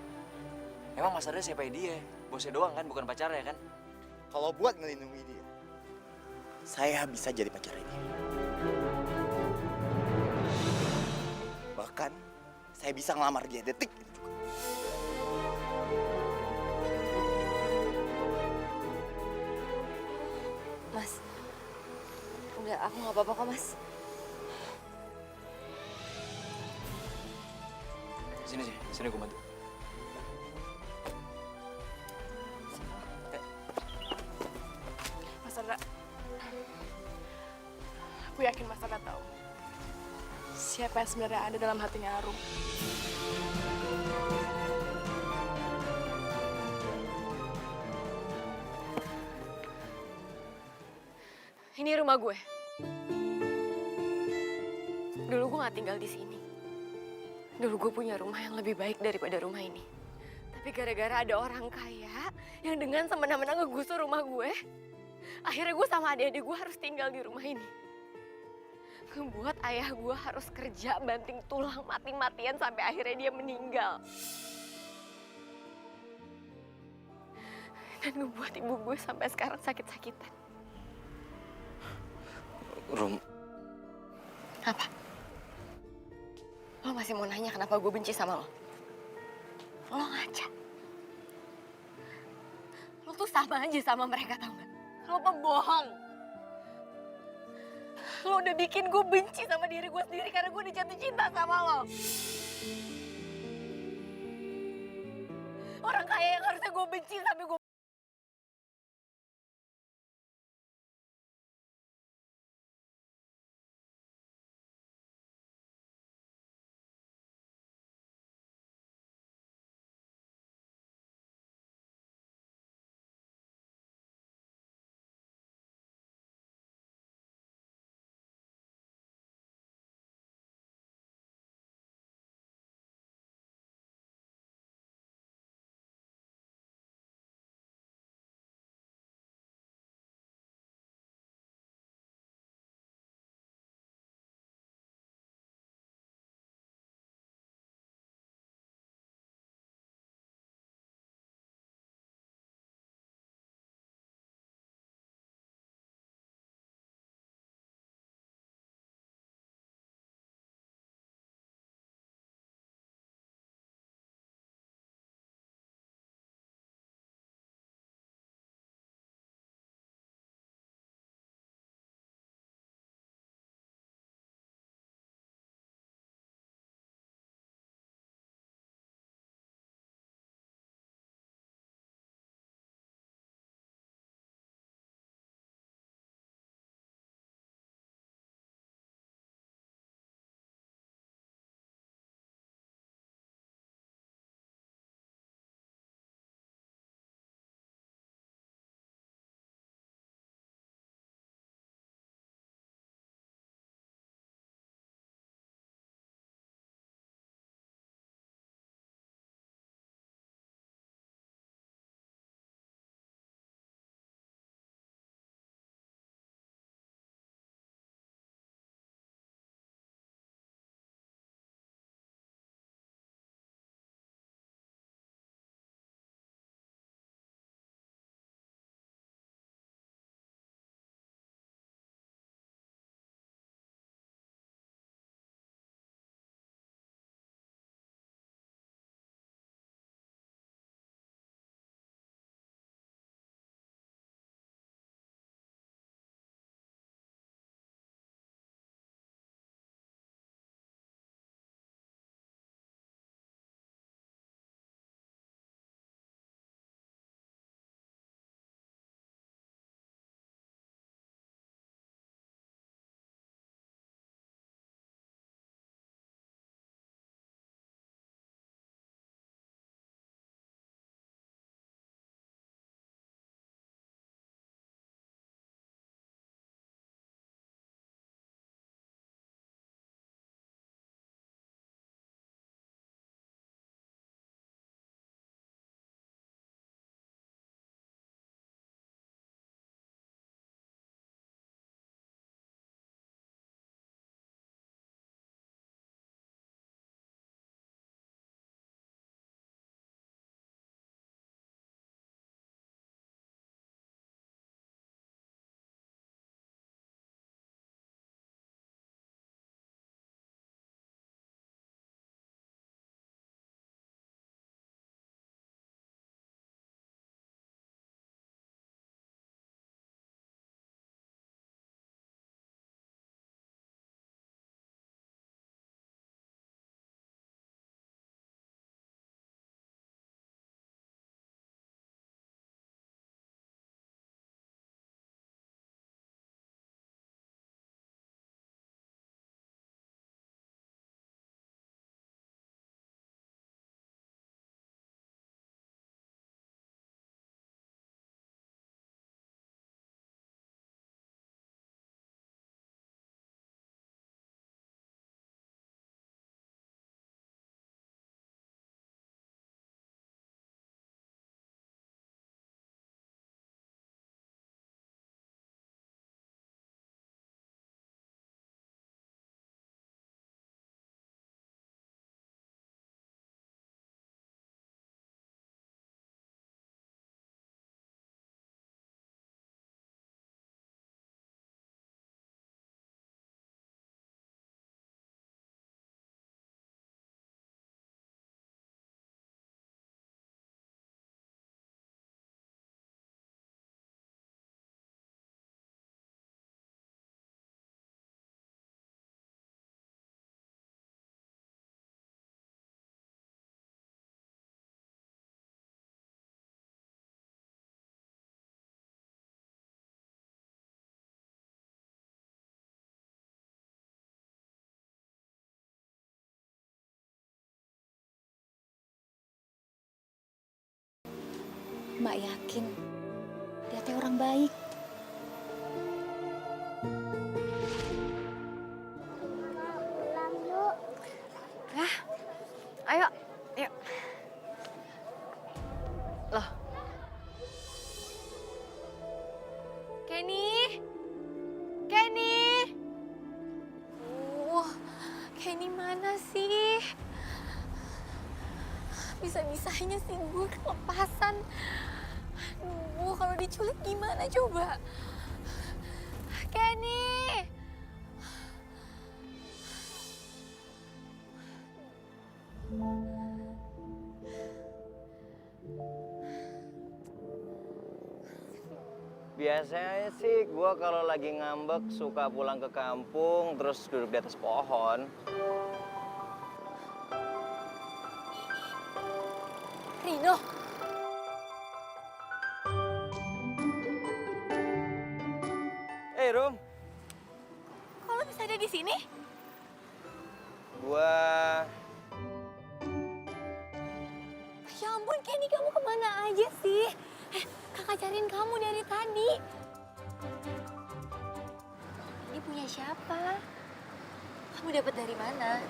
Emang Mas Arda siapa dia? Bosnya doang kan, bukan pacarnya kan? Kalau buat ngelindungi dia, saya bisa jadi pacarnya dia. Bahkan, saya bisa ngelamar dia detik itu juga. Mas, udah aku nggak apa-apa kok, Mas. Sini gue bantu. Mas Arda. Aku yakin Mas Arda tahu siapa yang sebenarnya ada dalam hatinya Arum. Ini rumah gue. Dulu gue nggak tinggal di sini. Dulu gue punya rumah yang lebih baik daripada rumah ini. Tapi gara-gara ada orang kaya yang dengan semena-mena ngegusur rumah gue, akhirnya gue sama adik-adik gue harus tinggal di rumah ini. Ngebuat ayah gue harus kerja banting tulang mati-matian sampai akhirnya dia meninggal. Dan ngebuat ibu gue sampai sekarang sakit-sakitan. Rum. Apa? Lo masih mau nanya kenapa gue benci sama lo? Lo ngaca. Lo tuh sama aja sama mereka, tau gak? Lo pembohong. Lo udah bikin gue benci sama diri gue sendiri karena gue jatuh cinta sama lo. Orang kaya yang harusnya gue benci sampai gue Mak yakin dia teh orang baik. Pulang yuk. Ya, ayo, yuk. Loh. Kenny? Kenny? Kenny mana sih? Bisa-bisanya sih gue kelepasan. Aduh, kalau diculik gimana coba? Kenny! Biasanya sih gue kalau lagi ngambek suka pulang ke kampung terus duduk di atas pohon. Rino! Eh, Rum. Kok lo bisa ada di sini? Gua Ya ampun, Kenny, kamu kemana aja sih? Kakak cariin kamu dari tadi. Ini punya siapa? Kamu dapat dari mana?